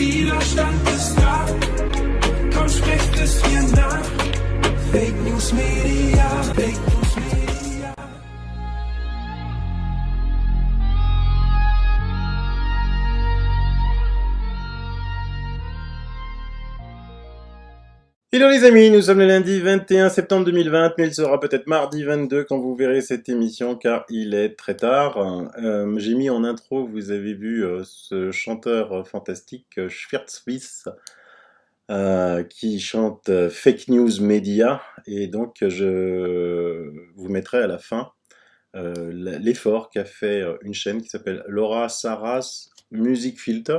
Widerstand ist da, komm, sprecht es mir nach. Fake News Media, Fake News Media. Hello les amis, nous sommes le lundi 21 septembre 2020, mais il sera peut-être mardi 22 quand vous verrez cette émission car il est très tard. J'ai mis en intro, vous avez vu ce chanteur fantastique Schwertwitz qui chante Fake News Media et donc je vous mettrai à la fin l'effort qu'a fait une chaîne qui s'appelle Laura Sarras Music Filter.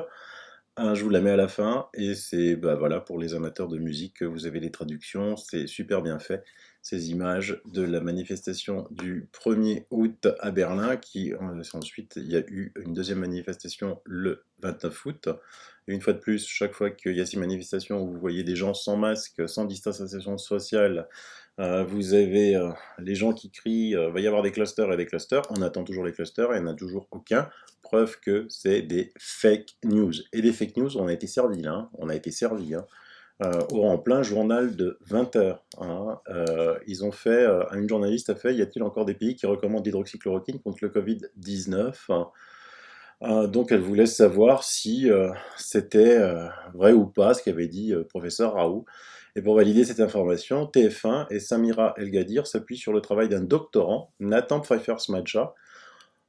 Je vous la mets à la fin et c'est voilà pour les amateurs de musique, vous avez les traductions, c'est super bien fait. Ces images de la manifestation du 1er août à Berlin, ensuite il y a eu une deuxième manifestation le 29 août. Et une fois de plus, chaque fois qu'il y a ces manifestations où vous voyez des gens sans masque, sans distanciation sociale, vous avez les gens qui crient va y avoir des clusters et des clusters, on attend toujours les clusters et il n'y en a toujours aucun. Preuve que c'est des fake news. Et des fake news, on a été servi là, hein. On a été servi. Hein. En plein journal de 20h. Hein. Ils ont fait, une journaliste a fait, y a-t-il encore des pays qui recommandent l'hydroxychloroquine contre le Covid-19 ? Donc elle voulait savoir si c'était vrai ou pas ce qu'avait dit professeur Raoult. Et pour valider cette information, TF1 et Samira El Gadir s'appuient sur le travail d'un doctorant, Nathan Pfeiffer-Smadja.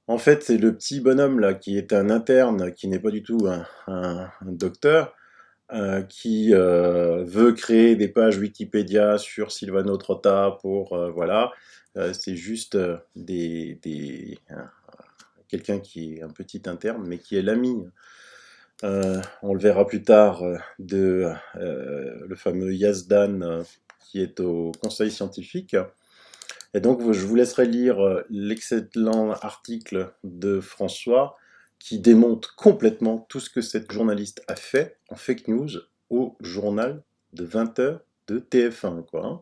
En fait, c'est le petit bonhomme là qui est un interne, qui n'est pas du tout un docteur, qui veut créer des pages Wikipédia sur Silvano Trotta pour voilà. C'est juste quelqu'un qui est un petit interne, mais qui est l'ami. On le verra plus tard de le fameux Yazdan qui est au conseil scientifique. Et donc, je vous laisserai lire l'excellent article de François qui démonte complètement tout ce que cette journaliste a fait en fake news au journal de 20h de TF1, quoi. Hein.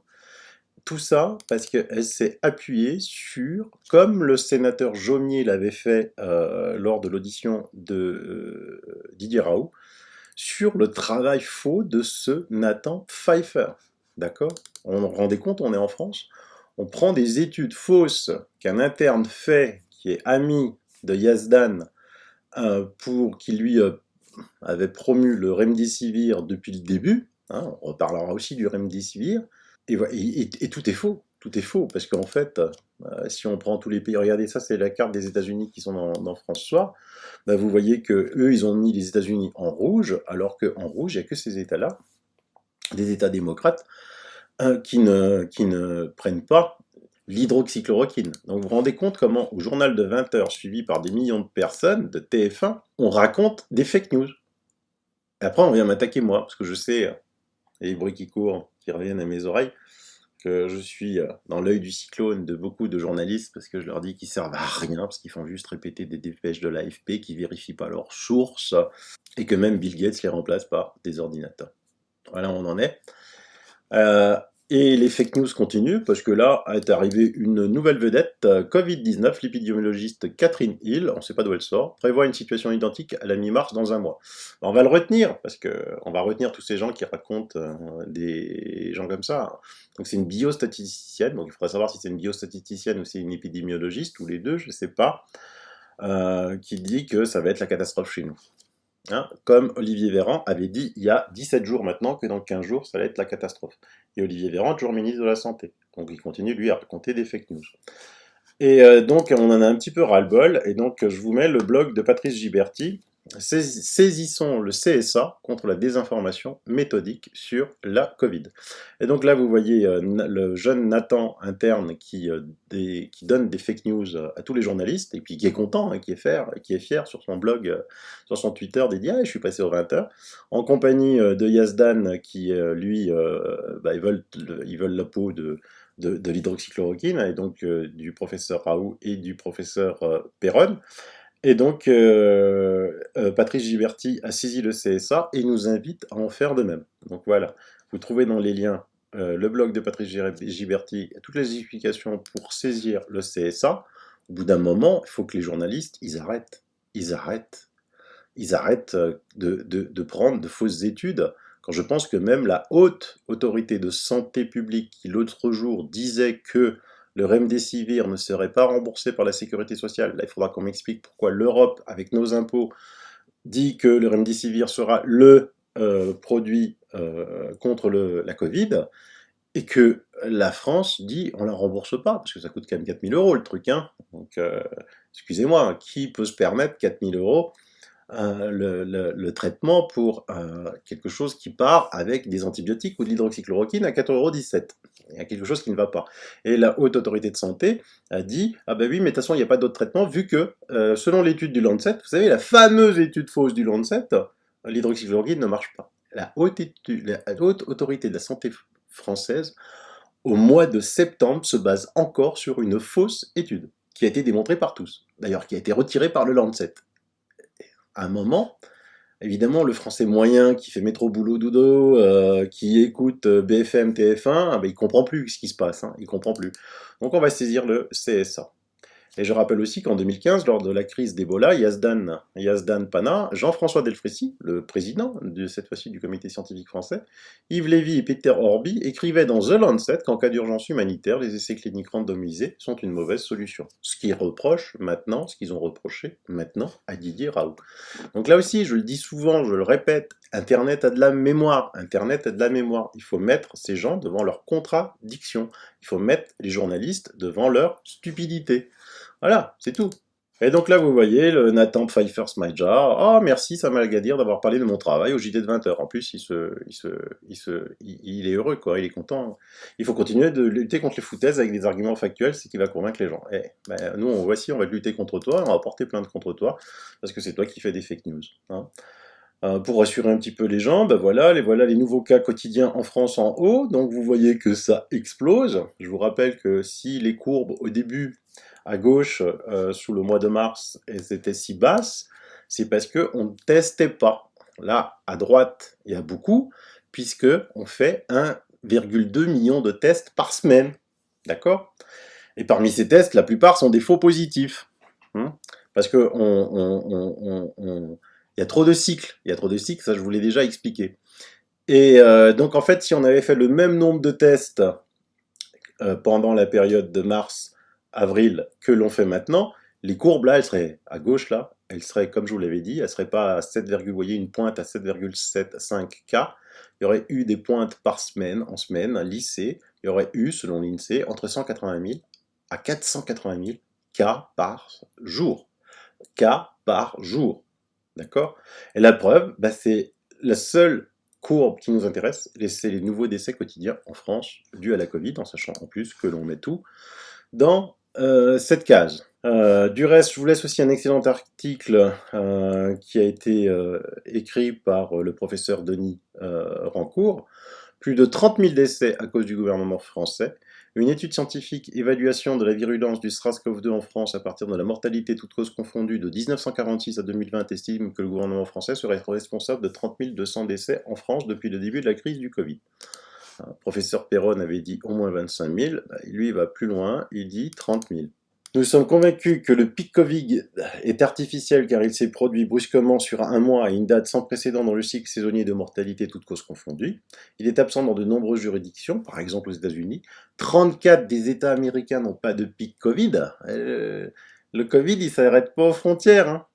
Tout ça parce qu'elle s'est appuyée sur, comme le sénateur Jomier l'avait fait lors de l'audition de Didier Raoult, sur le travail faux de ce Nathan Pfeiffer. D'accord ? On vous rendez compte, on est en France ? On prend des études fausses qu'un interne fait, qui est ami de Yazdan, qui lui avait promu le Remdesivir depuis le début. Hein, on reparlera aussi du Remdesivir. Et tout est faux. Tout est faux, parce qu'en fait, si on prend tous les pays, regardez, ça c'est la carte des États-Unis qui sont dans France Soir, vous voyez que eux ils ont mis les États-Unis en rouge, alors qu'en rouge, il n'y a que ces États-là, des États démocrates, qui ne prennent pas l'hydroxychloroquine. Donc vous vous rendez compte comment, au journal de 20h, suivi par des millions de personnes, de TF1, on raconte des fake news. Et après on vient m'attaquer moi, parce que je sais, les bruits qui courent, qui reviennent à mes oreilles, que je suis dans l'œil du cyclone de beaucoup de journalistes, parce que je leur dis qu'ils servent à rien, parce qu'ils font juste répéter des dépêches de l'AFP, qui vérifient pas leurs sources, et que même Bill Gates les remplace par des ordinateurs. Voilà où on en est. Et les fake news continuent, parce que là est arrivée une nouvelle vedette, Covid-19, l'épidémiologiste Catherine Hill, on ne sait pas d'où elle sort, prévoit une situation identique à la mi-mars dans un mois. On va le retenir, parce qu'on va retenir tous ces gens qui racontent des gens comme ça. Donc c'est une biostatisticienne, donc il faudra savoir si c'est une biostatisticienne ou si c'est une épidémiologiste, ou les deux, je ne sais pas, qui dit que ça va être la catastrophe chez nous. Hein, comme Olivier Véran avait dit il y a 17 jours maintenant que dans 15 jours ça allait être la catastrophe. Et Olivier Véran, toujours ministre de la Santé. Donc il continue lui à raconter des fake news. Et donc on en a un petit peu ras-le-bol, et donc je vous mets le blog de Patrice Giberti, Saisissons le CSA contre la désinformation méthodique sur la Covid. Et donc là vous voyez le jeune Nathan interne qui donne des fake news à tous les journalistes, et puis qui est content, hein, qui est fier sur son blog, sur son Twitter dédié, je suis passé aux 20h, en compagnie de Yazdan qui lui, ils veulent la peau de l'hydroxychloroquine, et donc du professeur Raoult et du professeur Perron. Et donc, Patrice Giberti a saisi le CSA et nous invite à en faire de même. Donc voilà, vous trouvez dans les liens le blog de Patrice Giberti, toutes les explications pour saisir le CSA. Au bout d'un moment, il faut que les journalistes, ils arrêtent. ils arrêtent de prendre de fausses études. Quand je pense que même la haute autorité de santé publique, qui l'autre jour disait que le remdesivir ne serait pas remboursé par la sécurité sociale, là il faudra qu'on m'explique pourquoi l'Europe, avec nos impôts, dit que le remdesivir sera le produit contre la Covid, et que la France dit on la rembourse pas, parce que ça coûte quand même 4 000 € le truc, hein. Donc, excusez-moi, hein, qui peut se permettre 4 000 € le traitement pour quelque chose qui part avec des antibiotiques ou de l'hydroxychloroquine à 4,17 €. Il y a quelque chose qui ne va pas. Et la haute autorité de santé a dit « Ah ben oui, mais de toute façon, il n'y a pas d'autre traitement, vu que, selon l'étude du Lancet, vous savez, la fameuse étude fausse du Lancet, l'hydroxychloroquine ne marche pas. » La haute autorité de la santé française, au mois de septembre, se base encore sur une fausse étude, qui a été démontrée par tous, d'ailleurs, qui a été retirée par le Lancet. À un moment, évidemment, le français moyen qui fait métro boulot dodo, qui écoute BFM, TF1, ben, il comprend plus ce qui se passe, hein, il comprend plus. Donc on va saisir le CSA. Et je rappelle aussi qu'en 2015, lors de la crise d'Ebola, Yazdan Pana, Jean-François Delfrécy, le président de cette fois-ci du comité scientifique français, Yves Lévy et Peter Orby écrivaient dans The Lancet qu'en cas d'urgence humanitaire, les essais cliniques randomisés sont une mauvaise solution. Ce qu'ils reprochent maintenant, ce qu'ils ont reproché maintenant à Didier Raoult. Donc là aussi, je le dis souvent, je le répète, Internet a de la mémoire. Internet a de la mémoire. Il faut mettre ces gens devant leur contradiction. Il faut mettre les journalistes devant leur stupidité. Voilà, c'est tout. Et donc là, vous voyez, le Nathan Pfeiffer's My Jar. Oh, merci Sam Al-Gadir d'avoir parlé de mon travail au JT de 20h. En plus, il est heureux, quoi, il est content. Il faut continuer de lutter contre les foutaises avec des arguments factuels, c'est qui va convaincre les gens. Ben, nous, voici, on va lutter contre toi, on va porter plainte contre toi, parce que c'est toi qui fais des fake news. Hein. Pour rassurer un petit peu les gens, ben voilà les nouveaux cas quotidiens en France en haut, donc vous voyez que ça explose. Je vous rappelle que si les courbes au début, à gauche, sous le mois de mars, elles étaient si basses, c'est parce qu'on ne testait pas. Là, à droite, il y a beaucoup, puisque on fait 1,2 million de tests par semaine. D'accord? Et parmi ces tests, la plupart sont des faux positifs. Parce que il y a trop de cycles, ça je vous l'ai déjà expliqué. Et donc en fait, si on avait fait le même nombre de tests pendant la période de mars-avril que l'on fait maintenant, les courbes là, elles seraient à gauche là, elles seraient comme je vous l'avais dit, elles seraient pas à 7, vous voyez une pointe à 7,75 cas. Il y aurait eu des pointes par semaine, en semaine, lycée, il y aurait eu, selon l'INSEE, entre 180 000 à 480 000 cas par jour. Cas par jour. D'accord? Et la preuve, bah, c'est la seule courbe qui nous intéresse, c'est les nouveaux décès quotidiens en France dus à la Covid, en sachant en plus que l'on met tout dans cette case. Du reste, je vous laisse aussi un excellent article qui a été écrit par le professeur Denis Rancourt. Plus de 30 000 décès à cause du gouvernement français. Une étude scientifique évaluation de la virulence du SARS-CoV-2 en France à partir de la mortalité toutes causes confondues de 1946 à 2020 estime que le gouvernement français serait responsable de 30 200 décès en France depuis le début de la crise du Covid. Professeur Perron avait dit au moins 25 000, lui il va plus loin, il dit 30 000. Nous sommes convaincus que le pic Covid est artificiel car il s'est produit brusquement sur un mois à une date sans précédent dans le cycle saisonnier de mortalité toutes causes confondues. Il est absent dans de nombreuses juridictions, par exemple aux États-Unis. 34 des États américains n'ont pas de pic Covid. Le Covid, il ne s'arrête pas aux frontières. Hein.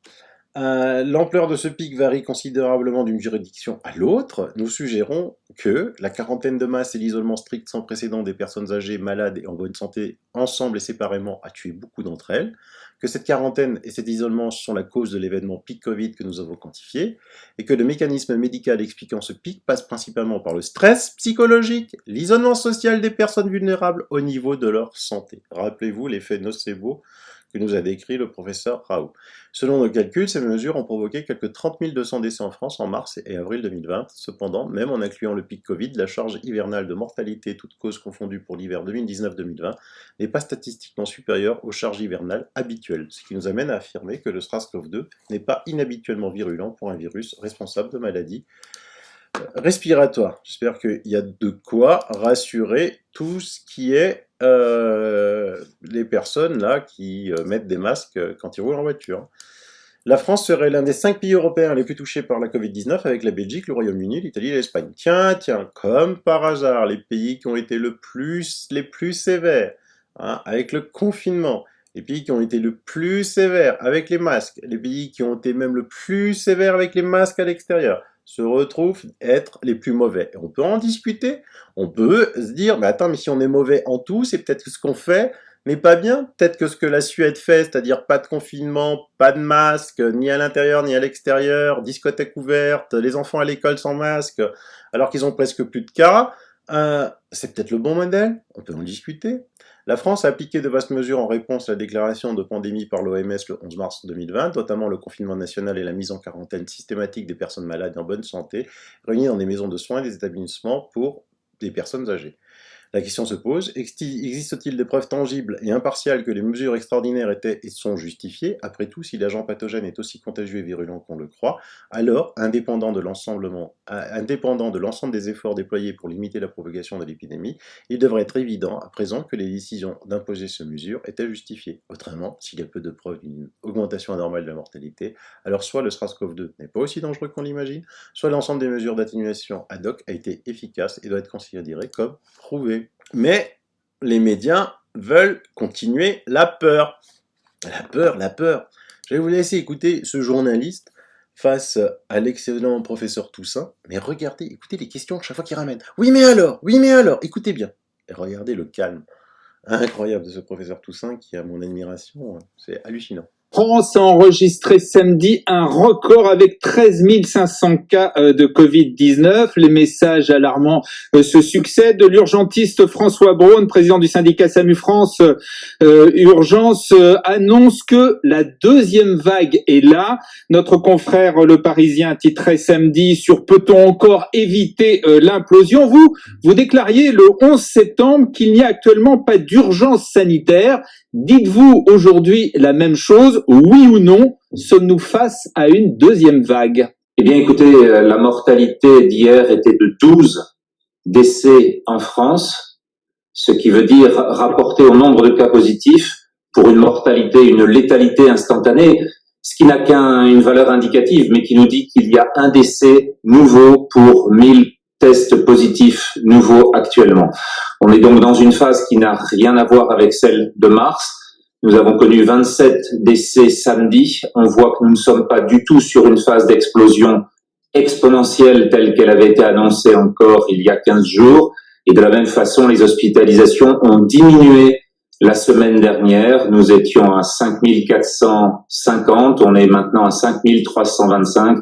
L'ampleur de ce pic varie considérablement d'une juridiction à l'autre. Nous suggérons que la quarantaine de masse et l'isolement strict sans précédent des personnes âgées, malades et en bonne santé, ensemble et séparément, a tué beaucoup d'entre elles, que cette quarantaine et cet isolement sont la cause de l'événement pic Covid que nous avons quantifié, et que le mécanisme médical expliquant ce pic passe principalement par le stress psychologique, l'isolement social des personnes vulnérables au niveau de leur santé. Rappelez-vous l'effet nocebo que nous a décrit le professeur Raoult. Selon nos calculs, ces mesures ont provoqué quelques 30 200 décès en France en mars et avril 2020. Cependant, même en incluant le pic Covid, la charge hivernale de mortalité, toutes causes confondues pour l'hiver 2019-2020, n'est pas statistiquement supérieure aux charges hivernales habituelles, ce qui nous amène à affirmer que le SARS-CoV-2 n'est pas inhabituellement virulent pour un virus responsable de maladies respiratoires. J'espère qu'il y a de quoi rassurer tout ce qui est les personnes là qui mettent des masques quand ils roulent en voiture. La France serait l'un des 5 pays européens les plus touchés par la Covid-19 avec la Belgique, le Royaume-Uni, l'Italie et l'Espagne. Tiens, comme par hasard, les pays qui ont été les plus sévères hein, avec le confinement, les pays qui ont été le plus sévères avec les masques, les pays qui ont été même le plus sévères avec les masques à l'extérieur, se retrouvent être les plus mauvais. Et on peut en discuter, on peut se dire, mais attends, mais si on est mauvais en tout, c'est peut-être ce qu'on fait mais pas bien. Peut-être que ce que la Suède fait, c'est-à-dire pas de confinement, pas de masque, ni à l'intérieur ni à l'extérieur, discothèque ouverte, les enfants à l'école sans masque, alors qu'ils ont presque plus de cas, c'est peut-être le bon modèle, on peut en discuter. La France a appliqué de vastes mesures en réponse à la déclaration de pandémie par l'OMS le 11 mars 2020, notamment le confinement national et la mise en quarantaine systématique des personnes malades et en bonne santé, réunies dans des maisons de soins et des établissements pour des personnes âgées. La question se pose, existe-t-il des preuves tangibles et impartiales que les mesures extraordinaires étaient et sont justifiées? Après tout, si l'agent pathogène est aussi contagieux et virulent qu'on le croit, alors, indépendant de l'ensemble des efforts déployés pour limiter la propagation de l'épidémie, il devrait être évident à présent que les décisions d'imposer ces mesures étaient justifiées. Autrement, s'il y a peu de preuves d'une augmentation anormale de la mortalité, alors soit le SARS-CoV-2 n'est pas aussi dangereux qu'on l'imagine, soit l'ensemble des mesures d'atténuation ad hoc a été efficace et doit être considéré comme prouvé. Mais les médias veulent continuer la peur. La peur. Je vais vous laisser écouter ce journaliste face à l'excellent professeur Toussaint. Mais regardez, écoutez les questions chaque fois qu'il ramène. Oui mais alors, écoutez bien. Et regardez le calme incroyable de ce professeur Toussaint qui a mon admiration. C'est hallucinant. France a enregistré samedi un record avec 13 500 cas de Covid-19. Les messages alarmants se succèdent. L'urgentiste François Braun, président du syndicat SAMU France Urgence, annonce que la deuxième vague est là. Notre confrère Le Parisien titrait samedi sur peut-on encore éviter l'implosion. Vous déclariez le 11 septembre qu'il n'y a actuellement pas d'urgence sanitaire. Dites-vous aujourd'hui la même chose, oui ou non, sommes-nous face à une deuxième vague? Eh bien écoutez, la mortalité d'hier était de 12 décès en France, ce qui veut dire rapporté au nombre de cas positifs pour une mortalité, une létalité instantanée, ce qui n'a qu'une valeur indicative, mais qui nous dit qu'il y a un décès nouveau pour 1000 tests positifs nouveaux actuellement. On est donc dans une phase qui n'a rien à voir avec celle de mars. Nous avons connu 27 décès samedi. On voit que nous ne sommes pas du tout sur une phase d'explosion exponentielle telle qu'elle avait été annoncée encore il y a 15 jours. Et de la même façon, les hospitalisations ont diminué la semaine dernière. Nous étions à 5450, on est maintenant à 5325.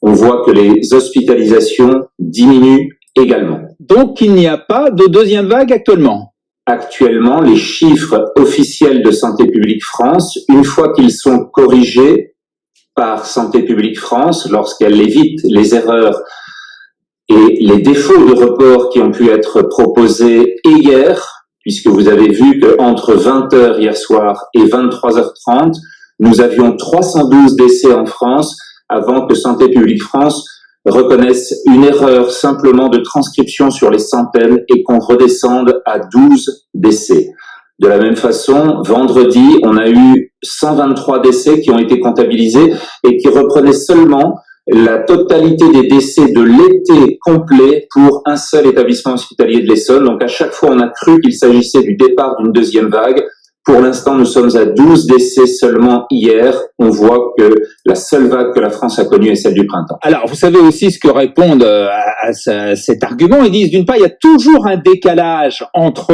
On voit que les hospitalisations diminuent également. Donc, il n'y a pas de deuxième vague actuellement? Actuellement, les chiffres officiels de Santé publique France, une fois qu'ils sont corrigés par Santé publique France, lorsqu'elle évite les erreurs et les défauts de report qui ont pu être proposés hier, puisque vous avez vu qu'entre 20h hier soir et 23h30, nous avions 312 décès en France avant que Santé publique France reconnaisse une erreur simplement de transcription sur les centaines et qu'on redescende à 12 décès. De la même façon, vendredi, on a eu 123 décès qui ont été comptabilisés et qui reprenaient seulement la totalité des décès de l'été complet pour un seul établissement hospitalier de l'Essonne. Donc à chaque fois, on a cru qu'il s'agissait du départ d'une deuxième vague. Pour l'instant, nous sommes à 12 décès seulement hier. On voit que la seule vague que la France a connue est celle du printemps. Alors, vous savez aussi ce que répondent à cet argument. Ils disent, d'une part, il y a toujours un décalage entre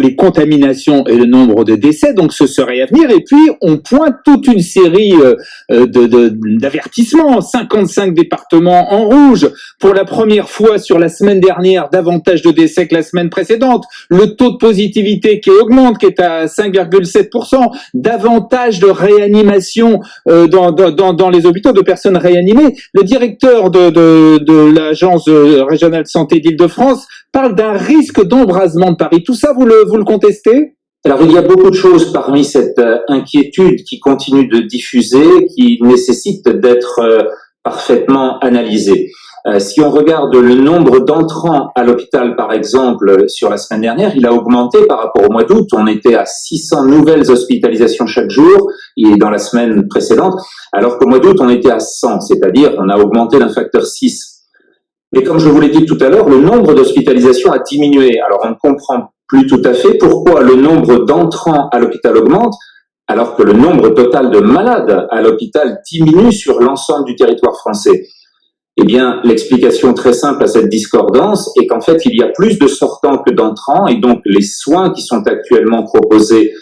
les contaminations et le nombre de décès, donc ce serait à venir. Et puis, on pointe toute une série d'avertissements. 55 départements en rouge. Pour la première fois sur la semaine dernière, davantage de décès que la semaine précédente. Le taux de positivité qui augmente, qui est à 5,7%, davantage de réanimation dans les hôpitaux, de personnes réanimées. Le directeur de l'agence régionale de santé d'Île-de-France parle d'un risque d'embrasement de Paris. Tout ça, vous le contestez? Alors, il y a beaucoup de choses parmi cette inquiétude qui continue de diffuser, qui nécessite d'être parfaitement analysée. Si on regarde le nombre d'entrants à l'hôpital, par exemple, sur la semaine dernière, il a augmenté par rapport au mois d'août. On était à 600 nouvelles hospitalisations chaque jour, et dans la semaine précédente, alors qu'au mois d'août, on était à 100, c'est-à-dire on a augmenté d'un facteur 6. Mais comme je vous l'ai dit tout à l'heure, le nombre d'hospitalisations a diminué. Alors on ne comprend plus tout à fait pourquoi le nombre d'entrants à l'hôpital augmente, alors que le nombre total de malades à l'hôpital diminue sur l'ensemble du territoire français. Eh bien, l'explication très simple à cette discordance est qu'en fait, il y a plus de sortants que d'entrants, et donc les soins qui sont actuellement proposés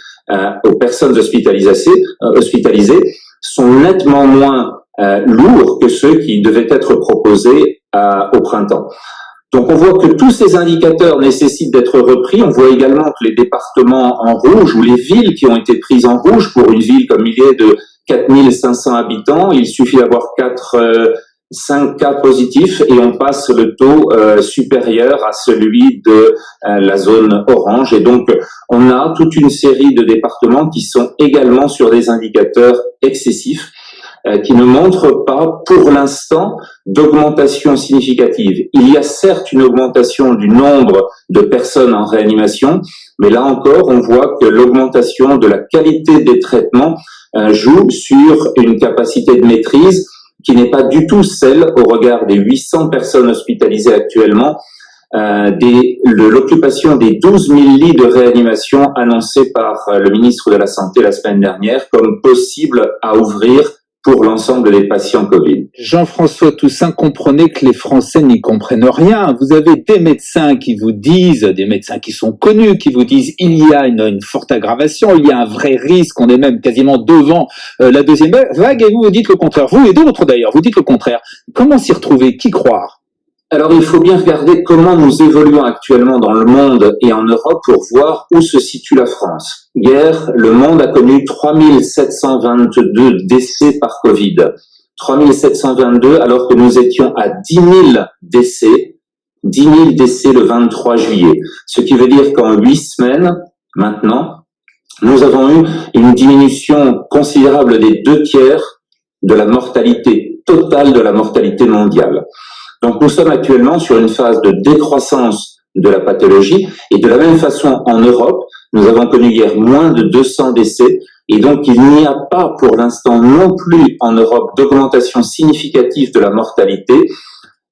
aux personnes hospitalisées sont nettement moins lourds que ceux qui devaient être proposés au printemps. Donc on voit que tous ces indicateurs nécessitent d'être repris. On voit également que les départements en rouge ou les villes qui ont été prises en rouge, pour une ville comme il est de 4500 habitants, il suffit d'avoir 5 cas positifs et on passe le taux supérieur à celui de la zone orange. Et donc on a toute une série de départements qui sont également sur des indicateurs excessifs, qui ne montre pas, pour l'instant, d'augmentation significative. Il y a certes une augmentation du nombre de personnes en réanimation, mais là encore, on voit que l'augmentation de la qualité des traitements joue sur une capacité de maîtrise qui n'est pas du tout celle, au regard des 800 personnes hospitalisées actuellement, de l'occupation des 12 000 lits de réanimation annoncés par le ministre de la Santé la semaine dernière comme possible à ouvrir pour l'ensemble des patients Covid. Jean-François Toussaint, comprenez que les Français n'y comprennent rien. Vous avez des médecins qui vous disent, des médecins qui sont connus, qui vous disent il y a une forte aggravation, il y a un vrai risque, on est même quasiment devant la deuxième vague, et vous dites le contraire. Vous et d'autres d'ailleurs, vous dites le contraire. Comment s'y retrouver? Qui croire? Alors, il faut bien regarder comment nous évoluons actuellement dans le monde et en Europe pour voir où se situe la France. Hier, le monde a connu 3722 décès par Covid. 3722 alors que nous étions à 10 000 décès. 10 000 décès le 23 juillet. Ce qui veut dire qu'en 8 semaines, maintenant, nous avons eu une diminution considérable des 2/3 de la mortalité totale de la mortalité mondiale. Donc nous sommes actuellement sur une phase de décroissance de la pathologie et de la même façon en Europe, nous avons connu hier moins de 200 décès et donc il n'y a pas pour l'instant non plus en Europe d'augmentation significative de la mortalité.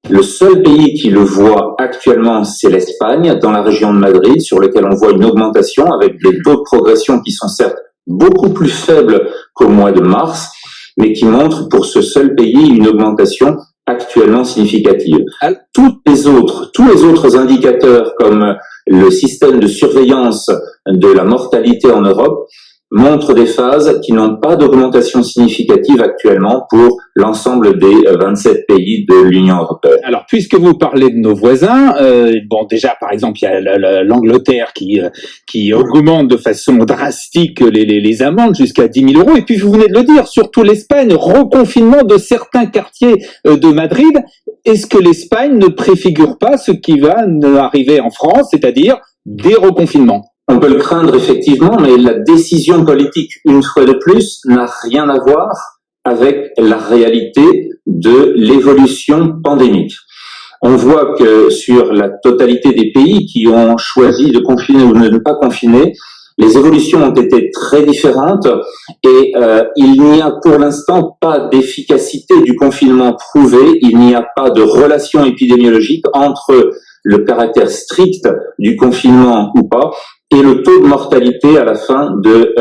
Le seul pays qui le voit actuellement, c'est l'Espagne, dans la région de Madrid, sur lequel on voit une augmentation avec des taux de progression qui sont certes beaucoup plus faibles qu'au mois de mars, mais qui montrent pour ce seul pays une augmentation actuellement significative. Tous les autres indicateurs, comme le système de surveillance de la mortalité en Europe, montrent des phases qui n'ont pas d'augmentation significative actuellement pour l'ensemble des 27 pays de l'Union européenne. Alors, puisque vous parlez de nos voisins, bon, déjà, par exemple, il y a l'Angleterre qui augmente de façon drastique les amendes jusqu'à 10 000 euros. Et puis, vous venez de le dire, surtout l'Espagne, reconfinement de certains quartiers de Madrid. Est-ce que l'Espagne ne préfigure pas ce qui va arriver en France, c'est-à-dire des reconfinements? On peut le craindre effectivement, mais la décision politique, une fois de plus, n'a rien à voir avec la réalité de l'évolution pandémique. On voit que sur la totalité des pays qui ont choisi de confiner ou de ne pas confiner, les évolutions ont été très différentes et il n'y a pour l'instant pas d'efficacité du confinement prouvé, il n'y a pas de relation épidémiologique entre le caractère strict du confinement ou pas et le taux de mortalité à la fin de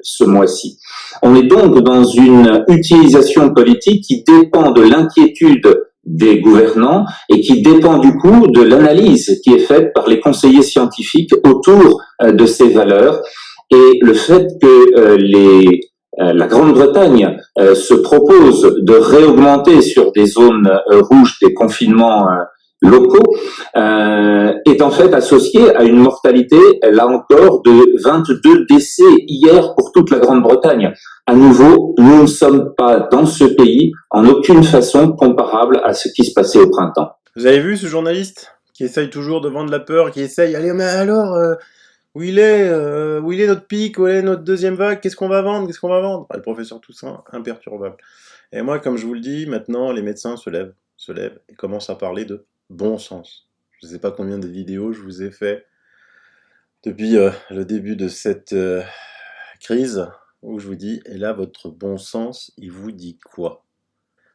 ce mois-ci. On est donc dans une utilisation politique qui dépend de l'inquiétude des gouvernants et qui dépend du coup de l'analyse qui est faite par les conseillers scientifiques autour de ces valeurs. Et le fait que la Grande-Bretagne se propose de réaugmenter sur des zones rouges des confinements locaux est en fait associé à une mortalité, là encore, de 22 décès hier pour toute la Grande-Bretagne. À nouveau, nous ne sommes pas dans ce pays en aucune façon comparable à ce qui se passait au printemps. Vous avez vu ce journaliste qui essaye toujours de vendre la peur, qui essaye, allez, mais alors, où il est notre pic, où est notre deuxième vague, qu'est-ce qu'on va vendre, Le professeur Toussaint, imperturbable. Et moi, comme je vous le dis, maintenant, les médecins se lèvent. se lève et commence à parler de bon sens. Je ne sais pas combien de vidéos je vous ai fait depuis le début de cette crise où je vous dis, et là, votre bon sens, il vous dit quoi?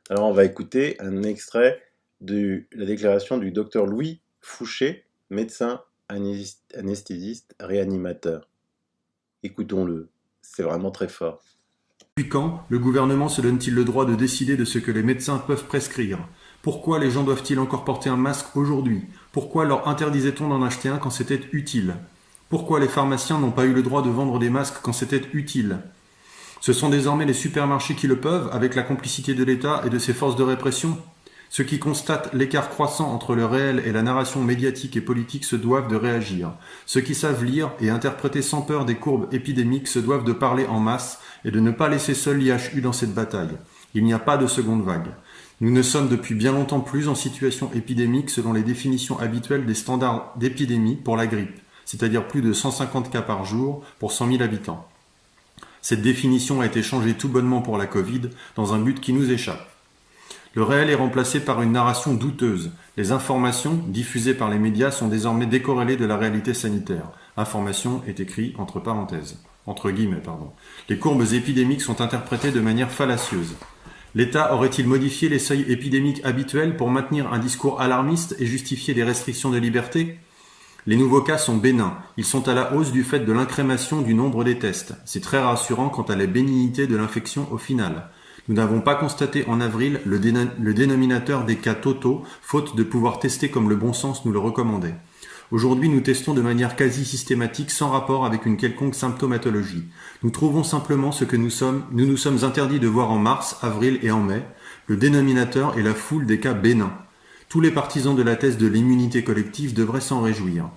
Alors, on va écouter un extrait de la déclaration du docteur Louis Fouché, médecin anesthésiste réanimateur. Écoutons-le, c'est vraiment très fort. Depuis quand le gouvernement se donne-t-il le droit de décider de ce que les médecins peuvent prescrire? Pourquoi les gens doivent-ils encore porter un masque aujourd'hui? Pourquoi leur interdisait-on d'en acheter un quand c'était utile? Pourquoi les pharmaciens n'ont pas eu le droit de vendre des masques quand c'était utile? Ce sont désormais les supermarchés qui le peuvent, avec la complicité de l'État et de ses forces de répression. Ceux qui constatent l'écart croissant entre le réel et la narration médiatique et politique se doivent de réagir. Ceux qui savent lire et interpréter sans peur des courbes épidémiques se doivent de parler en masse et de ne pas laisser seul l'IHU dans cette bataille. Il n'y a pas de seconde vague. Nous ne sommes depuis bien longtemps plus en situation épidémique selon les définitions habituelles des standards d'épidémie pour la grippe, c'est-à-dire plus de 150 cas par jour pour 100 000 habitants. Cette définition a été changée tout bonnement pour la Covid, dans un but qui nous échappe. Le réel est remplacé par une narration douteuse. Les informations diffusées par les médias sont désormais décorrélées de la réalité sanitaire. Information est écrit entre guillemets. Les courbes épidémiques sont interprétées de manière fallacieuse. L'État aurait-il modifié les seuils épidémiques habituels pour maintenir un discours alarmiste et justifier des restrictions de liberté ? Les nouveaux cas sont bénins. Ils sont à la hausse du fait de l'incrémation du nombre des tests. C'est très rassurant quant à la bénignité de l'infection au final. Nous n'avons pas constaté en avril le dénominateur des cas totaux, faute de pouvoir tester comme le bon sens nous le recommandait. Aujourd'hui, nous testons de manière quasi systématique sans rapport avec une quelconque symptomatologie. Nous trouvons simplement ce que nous nous sommes interdits de voir en mars, avril et en mai, le dénominateur et la foule des cas bénins. Tous les partisans de la thèse de l'immunité collective devraient s'en réjouir.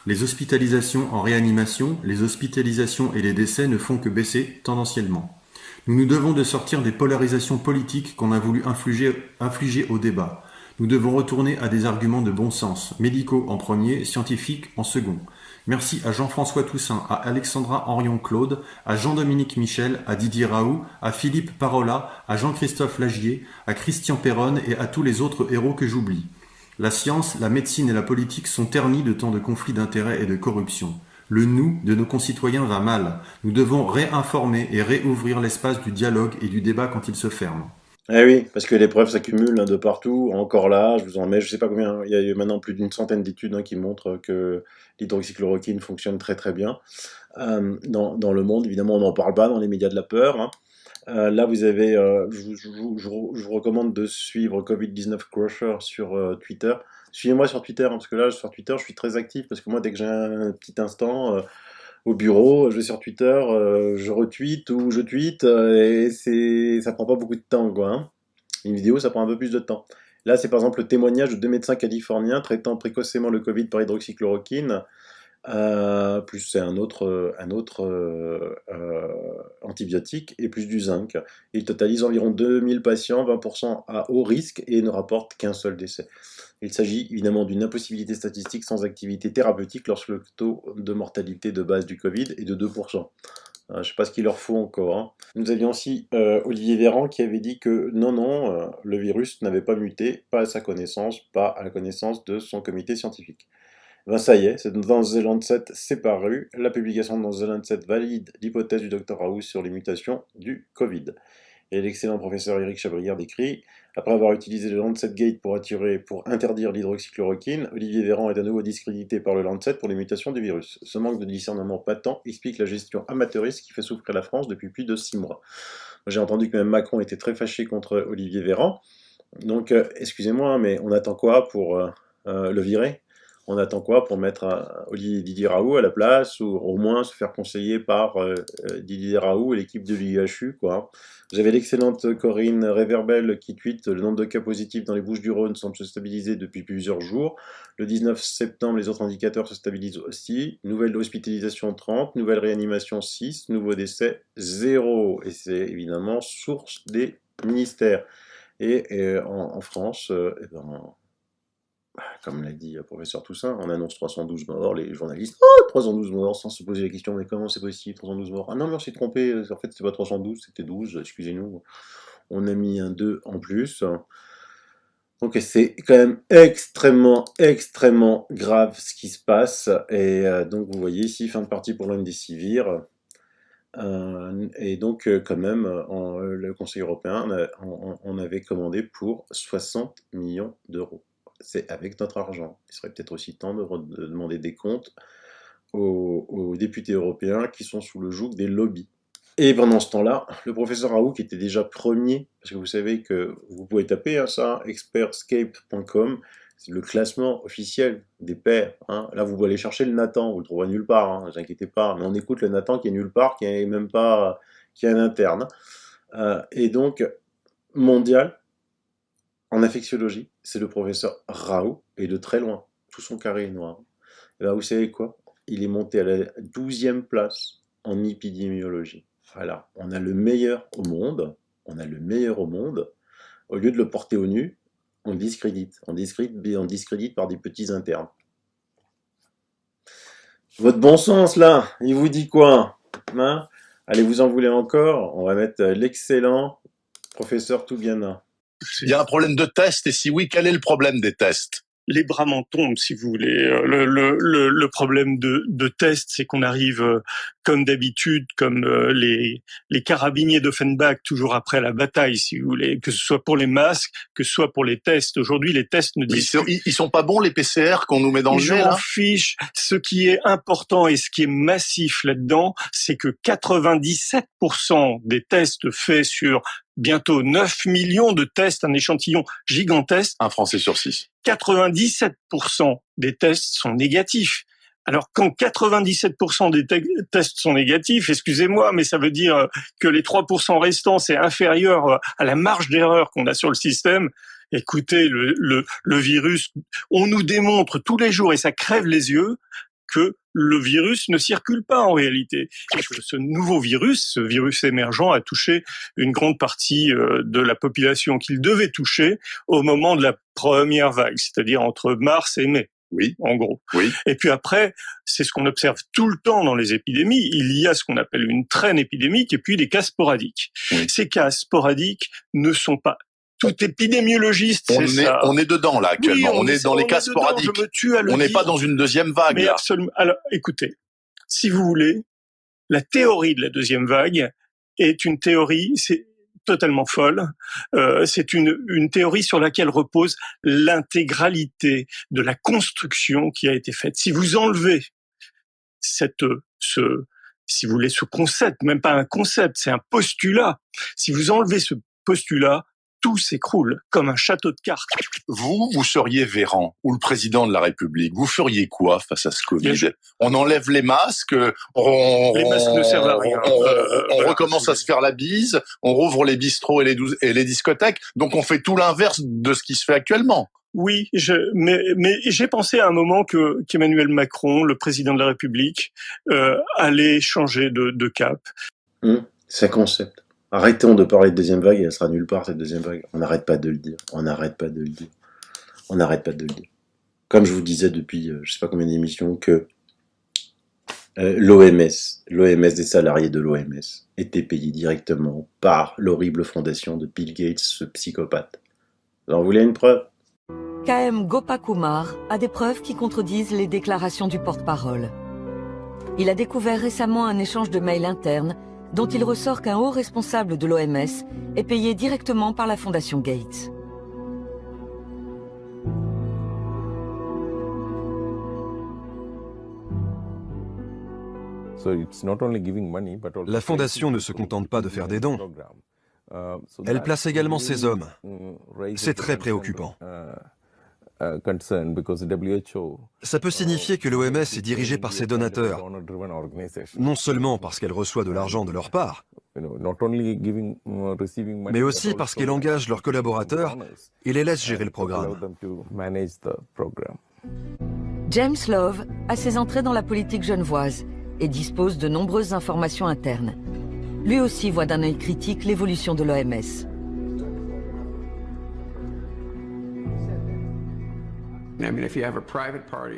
Les hospitalisations en réanimation, les hospitalisations et les décès ne font que baisser tendanciellement. Nous nous devons de sortir des polarisations politiques qu'on a voulu infliger au débat. Nous devons retourner à des arguments de bon sens, médicaux en premier, scientifiques en second. Merci à Jean-François Toussaint, à Alexandra Henrion-Claude, à Jean-Dominique Michel, à Didier Raoult, à Philippe Parola, à Jean-Christophe Lagier, à Christian Perronne et à tous les autres héros que j'oublie. La science, la médecine et la politique sont ternies de tant de conflits d'intérêts et de corruption. Le nous de nos concitoyens va mal. Nous devons réinformer et réouvrir l'espace du dialogue et du débat quand il se ferme. Eh oui, parce que les preuves s'accumulent de partout, encore là, je vous en mets, je sais pas combien, il y a eu maintenant plus d'une centaine d'études qui montrent que l'hydroxychloroquine fonctionne très très bien dans le monde. Évidemment, on n'en parle pas dans les médias de la peur. Là, vous avez, je vous recommande de suivre Covid-19 Crusher sur Twitter. Suivez-moi sur Twitter, parce que là, sur Twitter, je suis très actif, parce que moi, dès que j'ai un petit instant au bureau, je vais sur Twitter, je retweet ou je tweet, et ça prend pas beaucoup de temps, quoi. Hein. Une vidéo, ça prend un peu plus de temps. Là, c'est par exemple le témoignage de deux médecins californiens traitant précocement le Covid par hydroxychloroquine, plus c'est un autre antibiotique, et plus du zinc. Il totalise environ 2000 patients, 20% à haut risque, et ne rapporte qu'un seul décès. Il s'agit évidemment d'une impossibilité statistique sans activité thérapeutique lorsque le taux de mortalité de base du Covid est de 2%. Je ne sais pas ce qu'il leur faut encore. Hein. Nous avions aussi Olivier Véran qui avait dit que non, le virus n'avait pas muté, pas à sa connaissance, pas à la connaissance de son comité scientifique. Ben ça y est, dans The Lancet, c'est paru. La publication dans The Lancet valide l'hypothèse du Dr Raoult sur les mutations du Covid. Et l'excellent professeur Éric Chabriard décrit, après avoir utilisé le Lancet Gate pour interdire l'hydroxychloroquine, Olivier Véran est à nouveau discrédité par le Lancet pour les mutations du virus. Ce manque de discernement patent explique la gestion amateuriste qui fait souffrir la France depuis plus de 6 mois. J'ai entendu que même Macron était très fâché contre Olivier Véran. Donc, excusez-moi, mais on attend quoi pour le virer ? On attend quoi pour mettre Didier Raoult à la place, ou au moins se faire conseiller par Didier Raoult et l'équipe de l'IHU, quoi. Vous avez l'excellente Corinne Réverbel qui tweet « Le nombre de cas positifs dans les Bouches-du-Rhône semble se stabiliser depuis plusieurs jours. Le 19 septembre, les autres indicateurs se stabilisent aussi. Nouvelle hospitalisation 30, nouvelle réanimation 6, nouveaux décès 0. » Et c'est évidemment source des ministères. Et en France, comme l'a dit le professeur Toussaint, on annonce 312 morts, les journalistes, 312 morts, sans se poser la question, mais comment c'est possible, 312 morts? Ah non, mais on s'est trompé, en fait, c'était pas 312, c'était 12, excusez-nous, on a mis un 2 en plus. Donc c'est quand même extrêmement, extrêmement grave ce qui se passe. Et donc vous voyez ici, fin de partie pour l'Indécivir. Et donc quand même, le Conseil européen, on avait commandé pour 60 millions d'euros. C'est avec notre argent. Il serait peut-être aussi temps de demander des comptes aux députés européens qui sont sous le joug des lobbies. Et pendant ce temps-là, le professeur Raoult, qui était déjà premier, parce que vous savez que vous pouvez taper ça, expertscape.com, c'est le classement officiel des pairs. Là, vous pouvez aller chercher le Nathan, vous le trouverez nulle part, ne vous inquiétez pas. Mais on écoute le Nathan qui est nulle part, qui est même pas, qui est un interne. Et donc, mondial, en infectiologie, c'est le professeur Raoult, et de très loin, tout son carré est noir. Et là, vous savez quoi? Il est monté à la 12e place en épidémiologie. Voilà, on a le meilleur au monde, Au lieu de le porter au nu, on le discrédite. On discrédite par des petits internes. Votre bon sens, là, il vous dit quoi? Allez, vous en voulez encore? On va mettre l'excellent professeur Toubiana. Il y a un problème de test, et si oui, quel est le problème des tests? Les bras m'en tombent, si vous voulez. Le problème de test, c'est qu'on arrive, comme d'habitude, comme les carabiniers d'Offenbach, toujours après la bataille, si vous voulez, que ce soit pour les masques, que ce soit pour les tests. Aujourd'hui, les tests ne disent... Ils sont pas bons, les PCR qu'on nous met dans le nez, là? Je m'en fiche. Ce qui est important et ce qui est massif là-dedans, c'est que 97% des tests faits sur bientôt 9 millions de tests, un échantillon gigantesque. Un Français sur 6. 97% des tests sont négatifs. Alors, quand 97% des tests sont négatifs, excusez-moi, mais ça veut dire que les 3% restants, c'est inférieur à la marge d'erreur qu'on a sur le système. Écoutez, le virus, on nous démontre tous les jours, et ça crève les yeux, que le virus ne circule pas en réalité. Et que ce nouveau virus, ce virus émergent, a touché une grande partie de la population qu'il devait toucher au moment de la première vague, c'est-à-dire entre mars et mai. Oui. En gros. Oui. Et puis après, c'est ce qu'on observe tout le temps dans les épidémies. Il y a ce qu'on appelle une traîne épidémique et puis des cas sporadiques. Oui. Ces cas sporadiques ne sont pas... Tout épidémiologiste, c'est ça. On est dedans, là, actuellement. Oui, on est dans les cas sporadiques. Je me tue à le on n'est dire. pas dans une deuxième vague, Mais là. absolument. Alors, écoutez, si vous voulez, la théorie de la deuxième vague est une théorie, c'est totalement folle. C'est une théorie sur laquelle repose l'intégralité de la construction qui a été faite. Si vous enlevez si vous voulez, ce concept, même pas un concept, c'est un postulat. Si vous enlevez ce postulat, tout s'écroule comme un château de cartes. Vous seriez Véran ou le président de la République. Vous feriez quoi face à ce Covid? On enlève les masques, les masques ne servent à rien. On recommence à se faire la bise, on rouvre les bistrots et les discothèques. Donc on fait tout l'inverse de ce qui se fait actuellement. Oui, mais j'ai pensé à un moment qu'Emmanuel Macron, le président de la République, allait changer de cap. C'est un concept. Arrêtons de parler de deuxième vague, et elle sera nulle part cette deuxième vague. On n'arrête pas de le dire. Comme je vous disais depuis je sais pas combien d'émissions que l'OMS, des salariés de l'OMS, étaient payés directement par l'horrible fondation de Bill Gates, ce psychopathe. Vous en voulez une preuve? KM Gopakumar a des preuves qui contredisent les déclarations du porte-parole. Il a découvert récemment un échange de mails internes dont il ressort qu'un haut responsable de l'OMS est payé directement par la fondation Gates. La fondation ne se contente pas de faire des dons. Elle place également ses hommes. C'est très préoccupant. Ça peut signifier que l'OMS est dirigée par ses donateurs, non seulement parce qu'elle reçoit de l'argent de leur part, mais aussi parce qu'elle engage leurs collaborateurs et les laisse gérer le programme. James Love a ses entrées dans la politique genevoise et dispose de nombreuses informations internes. Lui aussi voit d'un œil critique l'évolution de l'OMS.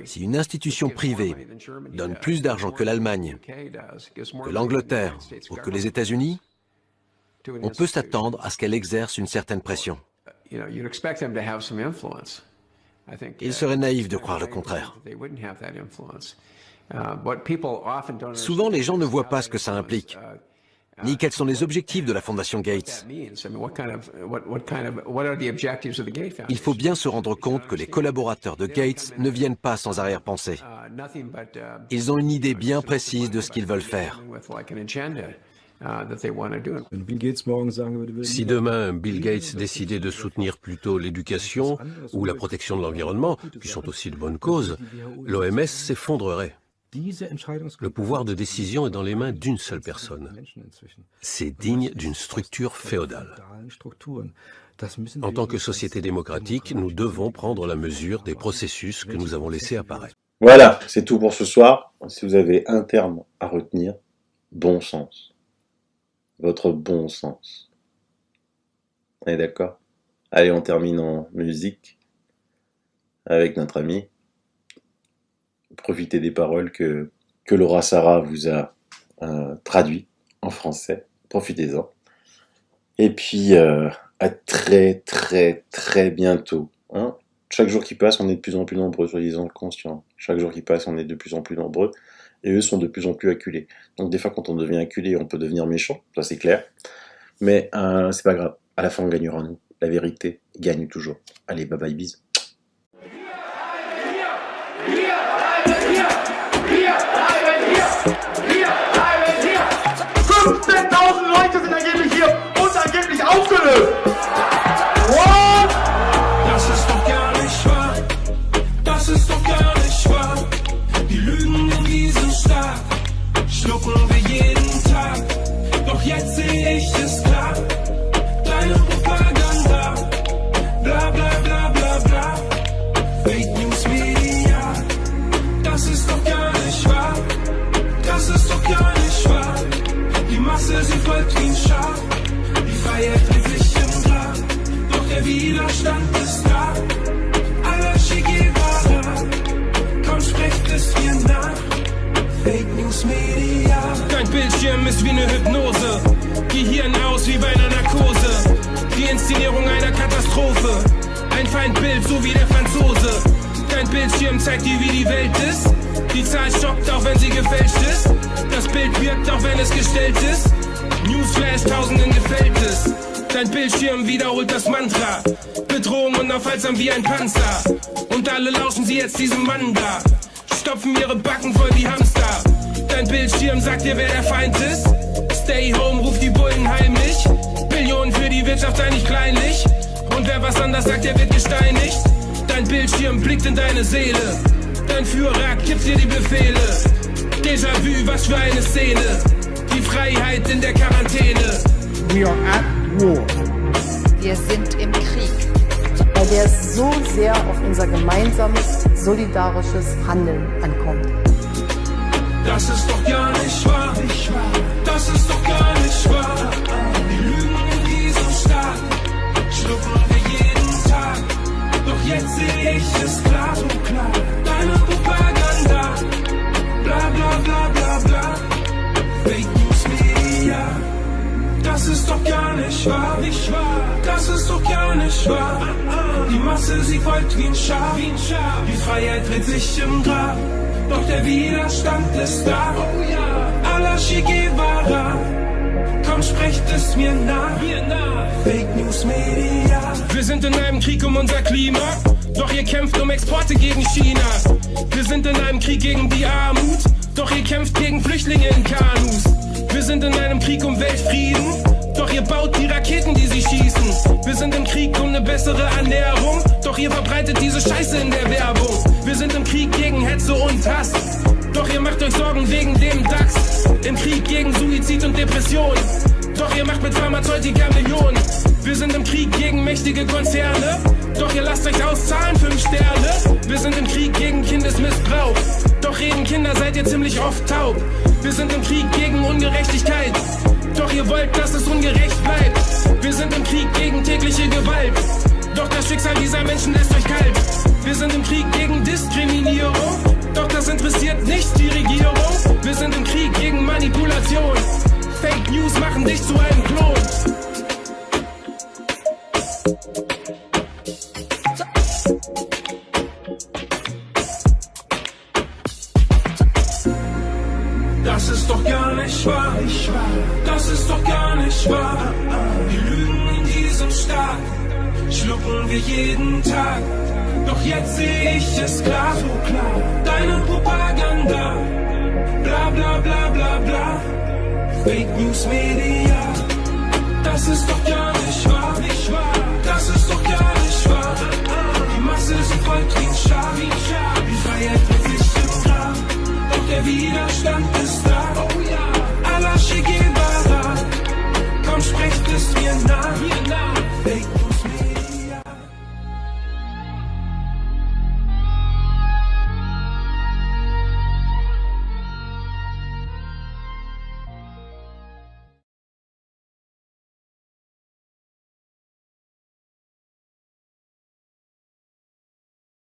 Si une institution privée donne plus d'argent que l'Allemagne, que l'Angleterre ou que les États-Unis, on peut s'attendre à ce qu'elle exerce une certaine pression. Il serait naïf de croire le contraire. Souvent, les gens ne voient pas ce que ça implique, ni quels sont les objectifs de la Fondation Gates. Il faut bien se rendre compte que les collaborateurs de Gates ne viennent pas sans arrière-pensée. Ils ont une idée bien précise de ce qu'ils veulent faire. Si demain Bill Gates décidait de soutenir plutôt l'éducation ou la protection de l'environnement, qui sont aussi de bonnes causes, l'OMS s'effondrerait. Le pouvoir de décision est dans les mains d'une seule personne. C'est digne d'une structure féodale. En tant que société démocratique, nous devons prendre la mesure des processus que nous avons laissés apparaître. Voilà, c'est tout pour ce soir. Si vous avez un terme à retenir, bon sens. Votre bon sens. On est d'accord? Allez, on termine en musique avec notre ami. Profitez des paroles que Laura Sarah vous a traduites en français. Profitez-en. Et puis, à très très très bientôt. Hein. Chaque jour qui passe, on est de plus en plus nombreux, soyez-en conscients. Chaque jour qui passe, on est de plus en plus nombreux. Et eux sont de plus en plus acculés. Donc des fois, quand on devient acculé, on peut devenir méchant, ça c'est clair. Mais c'est pas grave, à la fin on gagnera nous. La vérité gagne toujours. Allez, bye bye, bis. Leute sind angeblich hier und angeblich aufgelöst. What? Das ist doch gar nicht wahr. Das ist doch gar nicht wahr. Die Lügen in diesem Staat schlucken wir jeden Tag. Doch jetzt sehe ich es klar. Deine Propaganda. Bla bla bla bla bla. Fake News Media. Das ist doch gar nicht wahr. Das ist doch gar nicht wahr. Die Masse, sie folgt wie ein Schaf. Die Freiheit dreht sich im Grab. Doch der Widerstand ist da. Alla Che Guevara. Komm, sprecht es mir nach. Fake News Media. Dein Bildschirm ist wie eine Hypnose. Gehirn aus wie bei einer Narkose. Die Inszenierung einer Katastrophe. Ein Feindbild, so wie der Franzose. Dein Bildschirm zeigt dir, wie die Welt ist. Die Zahl stockt, auch wenn sie gefälscht ist. Das Bild wirkt, auch wenn es gestellt ist. Newsflash, Tausenden gefällt es. Dein Bildschirm wiederholt das Mantra. Bedrohung unaufhaltsam wie ein Panzer. Und alle lauschen sie jetzt diesem Mann da. Stopfen ihre Backen voll wie Hamster. Dein Bildschirm sagt dir, wer der Feind ist. Stay home, ruft die Bullen heimlich. Billionen für die Wirtschaft, sei nicht kleinlich. Und wer was anders sagt, der wird gesteinigt. Dein Bildschirm blickt in deine Seele. Dein Führer gibt dir die Befehle. Déjà-vu, was für eine Szene. Die Freiheit in der Quarantäne. We are at war. Wir sind im Krieg. Weil der so sehr auf unser gemeinsames, solidarisches Handeln ankommt. Das ist doch gar nicht wahr. Das ist doch gar nicht wahr. Die Lügen in diesem Staat schlucken wir jeden Tag. Doch jetzt sehe ich es klar. Deine Propaganda. Bla bla bla bla bla. Fake News Media. Das ist doch gar nicht wahr. Das ist doch gar nicht wahr. Die Masse, sie folgt wie ein Schaf. Die Freiheit dreht sich im Grab. Doch der Widerstand ist da. Alla Che Guevara. Komm, sprecht es mir nach. Fake News Media. Wir sind in einem Krieg um unser Klima. Doch ihr kämpft um Exporte gegen China. Wir sind in einem Krieg gegen die Armut. Doch ihr kämpft gegen Flüchtlinge in Kanus. Wir sind in einem Krieg um Weltfrieden. Doch ihr baut die Raketen, die sie schießen. Wir sind im Krieg um eine bessere Ernährung. Doch ihr verbreitet diese Scheiße in der Werbung. Wir sind im Krieg gegen Hetze und Hass. Doch ihr macht euch Sorgen wegen dem DAX. Im Krieg gegen Suizid und Depression. Doch ihr macht mit Pharmazeutika Millionen. Wir sind im Krieg gegen mächtige Konzerne. Doch ihr lasst euch auszahlen 5 Sterne. Wir sind im Krieg gegen Kindesmissbrauch. Doch reden Kinder, seid ihr ziemlich oft taub. Wir sind im Krieg gegen Ungerechtigkeit. Doch ihr wollt, dass es ungerecht bleibt. Wir sind im Krieg gegen tägliche Gewalt. Doch das Schicksal dieser Menschen lässt euch kalt. Wir sind im Krieg gegen Diskriminierung. Doch das interessiert nicht die Regierung. Wir sind im Krieg gegen Manipulation. Fake News machen dich zu einem Klon. waren wir jeden Tag. Doch jetzt sehe ich es klar, so klar. Deine Propaganda, bla bla bla bla bla. Fake News Media, das ist doch gar nicht wahr, nicht wahr. Das ist doch gar nicht wahr. Die Masse ist so voll wie ein Schaf, die Freiheit wird nicht im Grab. Doch der Widerstand